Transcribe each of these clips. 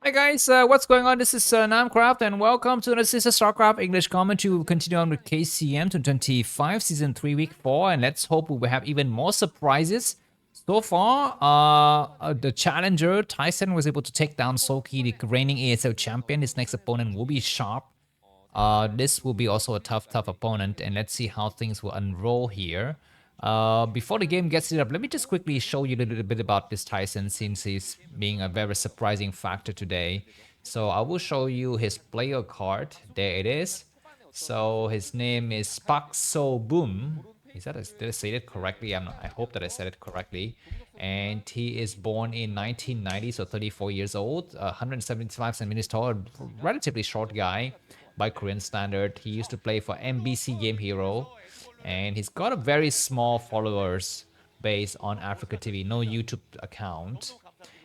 Hi guys, what's going on? This is Namkraft and welcome to this is a Starcraft English commentary. We'll continue on with KCM to 25 season 3 week 4 and let's hope we will have even more surprises. So far, the challenger Tyson was able to take down Soki, the reigning ASL champion. His next opponent will be Sharp. This will be also a tough opponent, and let's see how things will unroll here. Before the game gets it up, let me just quickly show you a little bit about this Tyson, since he's being a very surprising factor today. So I will show you his player card. There it is. So his name is So Boom. Did I say it correctly? I hope that I said it correctly. And he is born in 1990, so 34 years old, 175 centimeters tall, relatively short guy by Korean standard. He used to play for MBC Game Hero, and he's got a very small followers base on Africa TV, no YouTube account.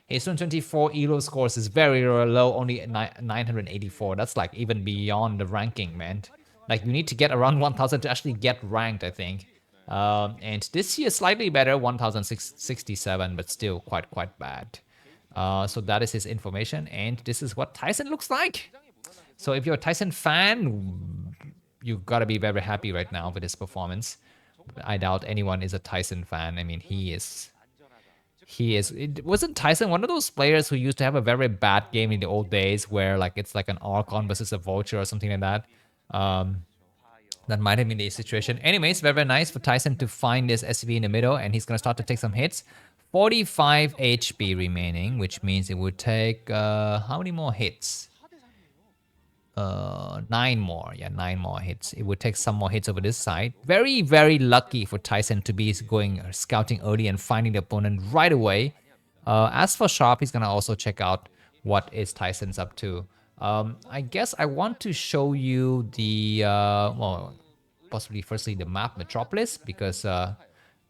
His 2024 Elo scores is very low, only 984. That's like even beyond the ranking, man. Like you need to get around 1000 to actually get ranked, I think. And this year slightly better, 1067, but still quite bad. So that is his information, and this is what Tyson looks like. So if you're a Tyson fan, you've got to be very happy right now with his performance. I doubt anyone is a Tyson fan. I mean, he is. Wasn't Tyson one of those players who used to have a very bad game in the old days, where like it's like an Archon versus a Vulture or something like that? That might have been the situation. Anyways, very nice for Tyson to find this SCV in the middle, and he's gonna start to take some hits. 45 HP remaining, which means it would take how many more hits? 9 more. Yeah, 9 more hits. It would take some more hits over this side. Very lucky for Tyson to be going scouting early and finding the opponent right away. As for Sharp, he's gonna also check out what is Tyson's up to. I guess I want to show you the well, possibly firstly the map Metropolis, because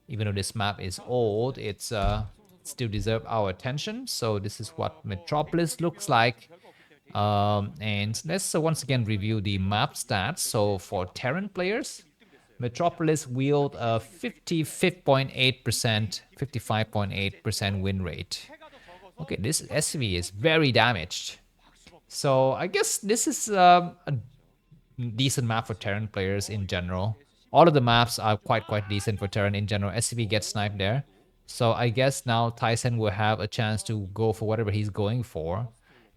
even though this map is old, it's still deserve our attention. So this is what Metropolis looks like. And let's once again review the map stats. So for Terran players, Metropolis wield a 55.8%, 55.8% win rate. Okay, this SV is very damaged. So I guess this is a decent map for Terran players in general. All of the maps are quite decent for Terran in general. SCV gets sniped there. So I guess now Tyson will have a chance to go for whatever he's going for,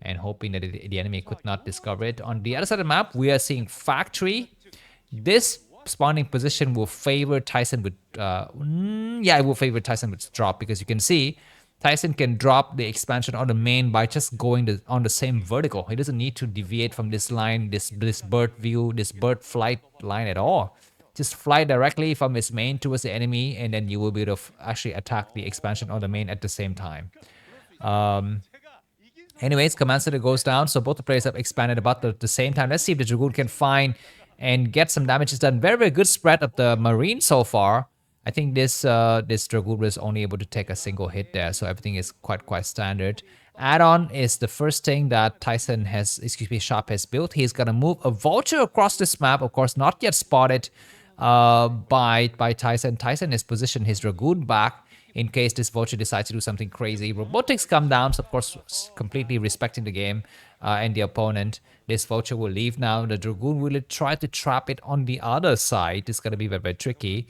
and hoping that the enemy could not discover it. On the other side of the map, we are seeing Factory. This spawning position will favor Tyson with... yeah, it will favor Tyson with drop, because you can see Tyson can drop the expansion on the main by just going on the same vertical. He doesn't need to deviate from this line, this bird view, this bird flight line at all. Just fly directly from his main towards the enemy, and then you will be able to actually attack the expansion on the main at the same time. Anyways, Command Center goes down, so both the players have expanded about the same time. Let's see if the Dragoon can find and get some damage done. Very good spread of the Marine so far. I think this Dragoon was only able to take a single hit there, so everything is quite standard. Add-on is the first thing that Sharp has built. He's gonna move a Vulture across this map, of course not yet spotted by Tyson. Tyson has positioned his Dragoon back in case this Vulture decides to do something crazy. Robotics come down, so of course completely respecting the game and the opponent. This Vulture will leave now. The Dragoon will try to trap it on the other side. It's going to be very tricky.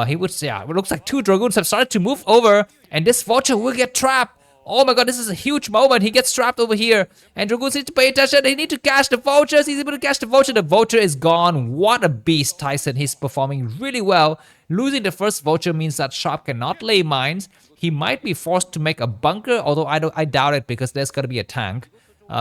He would say, yeah, it looks like 2 Dragoons have started to move over, and this Vulture will get trapped. Oh my god, this is a huge moment. He gets trapped over here, and Dragoons need to pay attention. They need to catch the Vultures. He's able to catch the Vulture. The Vulture is gone. What a beast, Tyson. He's performing really well. Losing the first Vulture means that Sharp cannot lay mines. He might be forced to make a bunker, although I doubt it, because there's got to be a tank.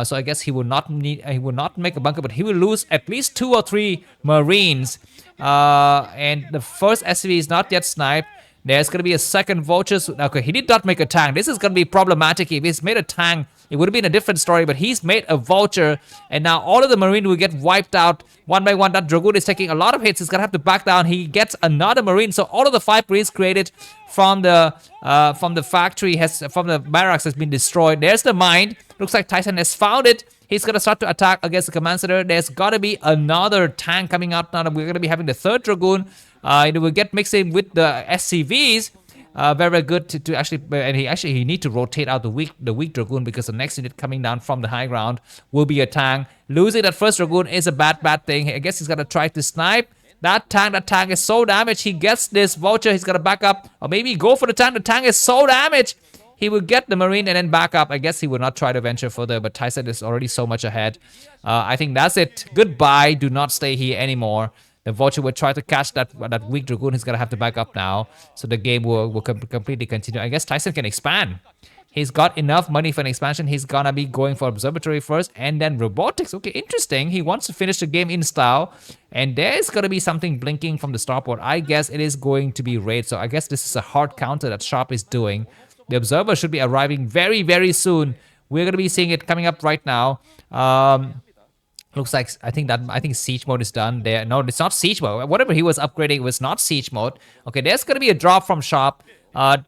So I guess he will not make a bunker, but he will lose at least 2 or 3 Marines. And the first SCV is not yet sniped. There's going to be a second Vulture. Okay, he did not make a tank. This is going to be problematic. If he's made a tank, it would have been a different story, but he's made a Vulture, and now all of the Marine will get wiped out one by one. That Dragoon is taking a lot of hits. He's going to have to back down. He gets another Marine, so all of the 5 Marines created from the factory, from the barracks, has been destroyed. There's the mine. Looks like Tyson has found it. He's going to start to attack against the Command Center. There's got to be another tank coming out now. We're going to be having the 3rd Dragoon. It will get mixed in with the SCVs. Very good to actually, and he need to rotate out the weak dragoon, because the next unit coming down from the high ground will be a tank. Losing that first dragoon is a bad thing. I guess he's gonna try to snipe that tank. That tank is so damaged. He gets this vulture. He's gonna back up, or maybe go for the tank. The tank is so damaged. He will get the marine and then back up. I guess he will not try to venture further, but Tyson is already so much ahead. I think that's it. Goodbye. Do not stay here anymore. The vulture will try to catch that weak dragoon. He's gonna have to back up now, so the game will completely continue. I guess Tyson can expand. He's got enough money for an expansion. He's gonna be going for observatory first and then robotics. Okay, interesting. He wants to finish the game in style, and there's gonna be something blinking from the starport. I guess it is going to be raid. So I guess this is a hard counter that Sharp is doing. The observer should be arriving very soon. We're gonna be seeing it coming up right now. Looks like I think siege mode is done there. No, it's not siege mode. Whatever he was upgrading was not siege mode. Okay, there's gonna be a drop from Sharp.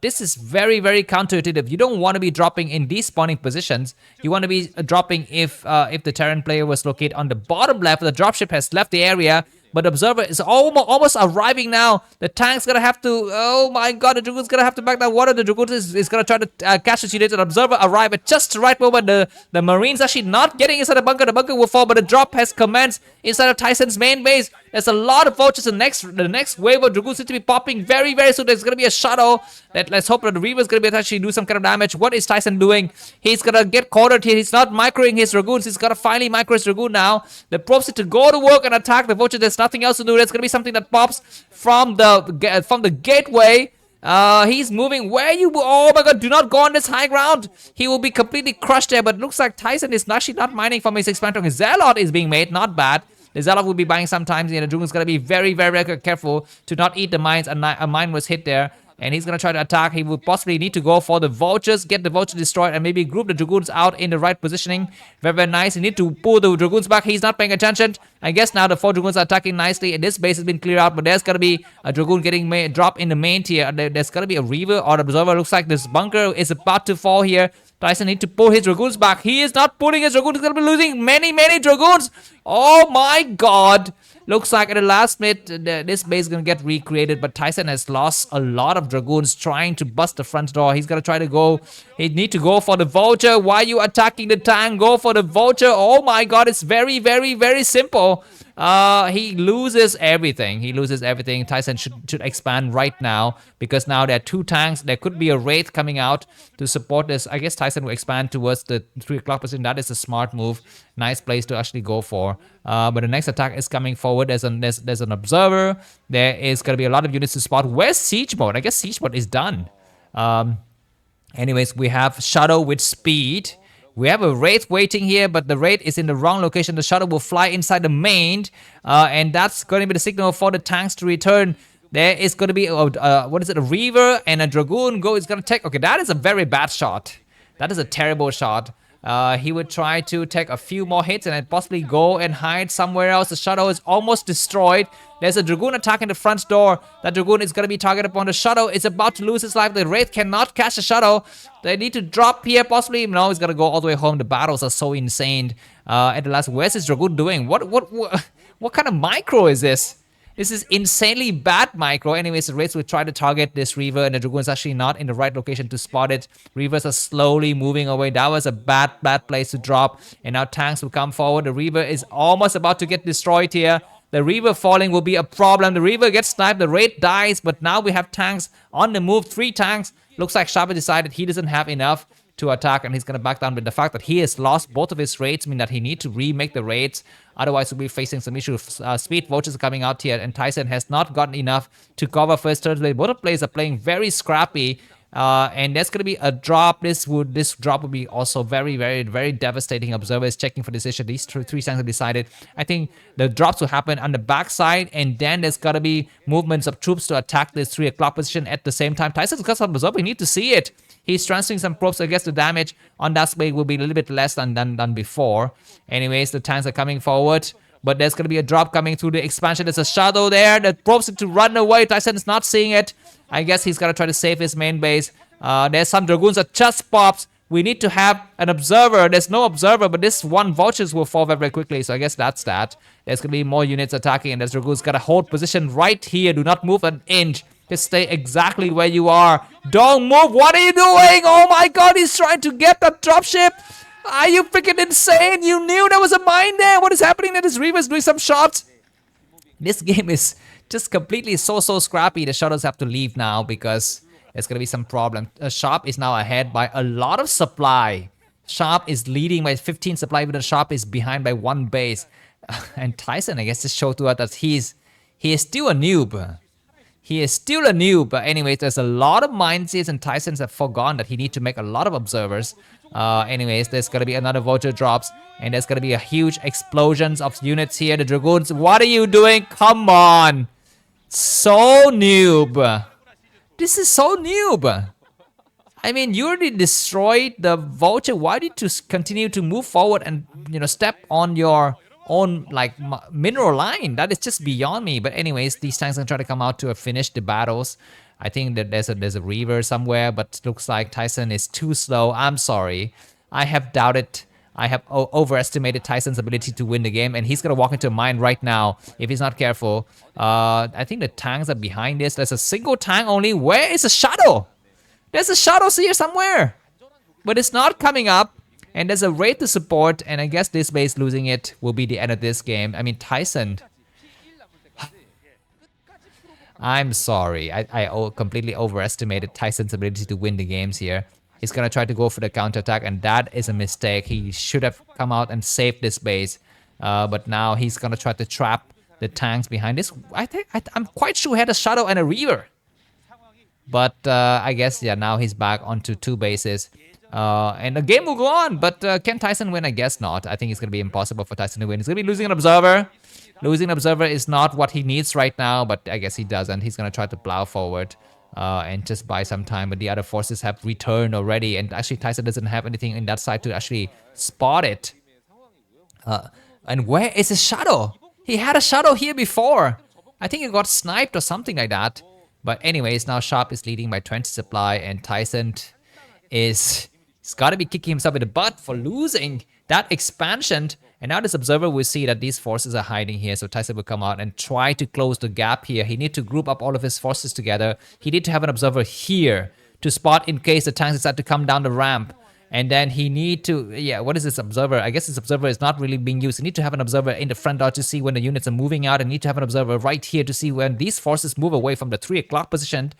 This is very counterintuitive. You don't want to be dropping in these spawning positions. You want to be dropping if the Terran player was located on the bottom left. The dropship has left the area, but the observer is almost arriving now. The tank's gonna have to. Oh my god, the dragoon's gonna have to back down. One of the dragoons is gonna try to catch the unit. The observer arrive at just the right moment. The marines actually not getting inside the bunker. The bunker will fall, but the drop has commenced inside of Tyson's main base. There's a lot of vultures. The next wave of dragoons seems to be popping very soon. There's gonna be a shuttle. Let's hope that the Reaver's gonna be able to actually do some kind of damage. What is Tyson doing? He's gonna get cornered here. He's not microing his dragoons. He's gonna finally micro his dragoon now. The probes need to go to work and attack the vulture. There's nothing else to do. There's gonna be something that pops from the gateway. He's moving. Where you? Oh my god! Do not go on this high ground. He will be completely crushed there. But it looks like Tyson is actually not mining from his expansion. His Zealot is being made. Not bad. The Zealot will be buying sometimes. The dragoon's gonna be very careful to not eat the mines. A mine was hit there, and he's gonna try to attack. He will possibly need to go for the vultures, get the vulture destroyed, and maybe group the dragoons out in the right positioning. Very nice. He need to pull the dragoons back. He's not paying attention. I guess now the 4 dragoons are attacking nicely, and this base has been cleared out. But there's gonna be a dragoon getting dropped in the main tier. There's gonna be a Reaver or the observer. Looks like this bunker is about to fall here. Tyson need to pull his dragoons back. He is not pulling his dragoons. He's gonna be losing many dragoons. Oh my god. Looks like at the last minute, this base is going to get recreated, but Tyson has lost a lot of dragoons trying to bust the front door. He's going to try to go. He need to go for the vulture. Why are you attacking the tank? Go for the vulture. Oh my god, it's very simple. He loses everything. Tyson should expand right now, because now there are 2 tanks. There could be a wraith coming out to support this. I guess Tyson will expand towards the 3 o'clock position. That is a smart move. Nice place to actually go for. But the next attack is coming forward. There's an observer. There is gonna be a lot of units to spot. Where's siege mode? I guess siege mode is done. Anyways, we have shuttle with speed. We have a wraith waiting here, but the wraith is in the wrong location. The shuttle will fly inside the main, and that's going to be the signal for the tanks to return. There is going to be a Reaver and a dragoon is going to take. Okay, that is a very bad shot. That is a terrible shot. He would try to take a few more hits and then possibly go and hide somewhere else. The shuttle is almost destroyed. There's a dragoon attacking the front door. That dragoon is going to be targeted upon the shuttle. It's about to lose his life. The wraith cannot catch the shuttle. They need to drop here possibly. No, he's going to go all the way home. The battles are so insane. At the last, where's this dragoon doing? What kind of micro is this? This is insanely bad micro. Anyways, the Wraiths will try to target this Reaver, and the Dragoon is actually not in the right location to spot it. Reavers are slowly moving away. That was a bad place to drop. And now tanks will come forward. The Reaver is almost about to get destroyed here. The Reaver falling will be a problem. The Reaver gets sniped. The Wraith dies. But now we have tanks on the move. 3 tanks. Looks like Sharp decided he doesn't have enough to attack, and he's going to back down. With the fact that he has lost both of his raids mean that he needs to remake the raids. Otherwise, we'll be facing some issues. Speed vultures are coming out here, and Tyson has not gotten enough to cover first third play. Both players are playing very scrappy. And there's going to be a drop. This drop will be also very devastating. Observer is checking for decision. These three tanks have decided. I think the drops will happen on the backside, and then there's got to be movements of troops to attack this 3 o'clock position at the same time. Tyson's got some observer. We need to see it. He's transferring some probes. I guess the damage on that way will be a little bit less than before. Anyways, the tanks are coming forward. But there's going to be a drop coming through the expansion. There's a shadow there. The probes need to run away. Tyson is not seeing it. I guess he's going to try to save his main base. There's some dragoons that just pops. We need to have an observer. There's no observer, but this one vultures will fall very quickly. So I guess that's that. There's going to be more units attacking, and there's dragoons got to hold position right here. Do not move an inch. Just stay exactly where you are. Don't move. What are you doing? Oh my god, he's trying to get the dropship. Are you freaking insane? You knew there was a mine there. What is happening? That is Reaver's doing some shots. This game is just completely so scrappy. The shuttles have to leave now because there's gonna be some problem. Sharp is now ahead by a lot of supply. Sharp is leading by 15 supply, but the Sharp is behind by 1 base. And Tyson, I guess, just showed to us that he is still a noob. He is still a noob. But anyways, there's a lot of mindseeds, and Tyson's have forgotten that he needs to make a lot of observers. Anyways, there's gonna be another vulture drops, and there's gonna be a huge explosions of units here. The Dragoons, what are you doing? Come on. So noob. This is so noob. I mean, you already destroyed the vulture. Why did you continue to move forward and, you know, step on your own, like, mineral line? That is just beyond me. But anyways, these tanks are trying to come out to finish the battles. I think that there's a Reaver somewhere, but looks like Tyson is too slow. I'm sorry. I have doubted. I have overestimated Tyson's ability to win the game, and he's gonna walk into a mine right now if he's not careful. I think the tanks are behind this. There's a single tank only. Where is the shadow? There's a shadow here somewhere, but it's not coming up. And there's a raid to support, and I guess this base losing it will be the end of this game. I mean, Tyson. I'm sorry. I completely overestimated Tyson's ability to win the games here. He's gonna try to go for the counterattack, and that is a mistake. He should have come out and saved this base. But now he's gonna try to trap the tanks behind this. I'm quite sure he had a Shadow and a Reaver. But I guess, yeah, now he's back onto 2 bases. And the game will go on, but can Tyson win? I guess not. I think it's going to be impossible for Tyson to win. He's going to be losing an Observer. Losing an Observer is not what he needs right now, but I guess he doesn't. He's going to try to plow forward and just buy some time, but the other forces have returned already, and actually Tyson doesn't have anything in that side to actually spot it. And where is his Shadow? He had a Shadow here before. I think he got sniped or something like that. But anyways, now Sharp is leading by 20 supply, and Tyson he's got to be kicking himself in the butt for losing that expansion. And now this Observer will see that these forces are hiding here, so Tyson will come out and try to close the gap here. He needs to group up all of his forces together. He needs to have an Observer here to spot in case the tanks decide to come down the ramp. And then he need to, yeah, what is this Observer? I guess this Observer is not really being used. You need to have an Observer in the front door to see when the units are moving out, and need to have an Observer right here to see when these forces move away from the 3 o'clock position.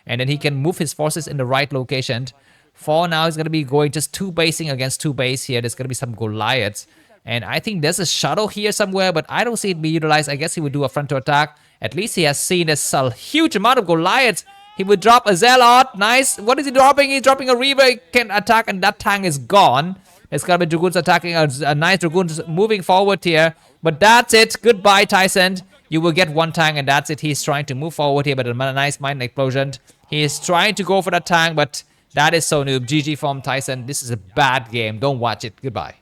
And then he can move his forces in the right location. For now, he's going to be going just 2 basing against 2 base here. There's going to be some Goliaths. And I think there's a Shadow here somewhere, but I don't see it be utilized. I guess he would do a frontal attack. At least he has seen there's a huge amount of Goliaths. He would drop a Zealot. Nice. What is he dropping? He's dropping a Reaver. He can attack, and that tank is gone. There's going to be Dragoons attacking. A nice Dragoons moving forward here. But that's it. Goodbye, Tyson. You will get 1 tank, and that's it. He's trying to move forward here, but a nice mine explosion. He is trying to go for that tank, but that is so noob. GG from Tyson. This is a bad game. Don't watch it. Goodbye.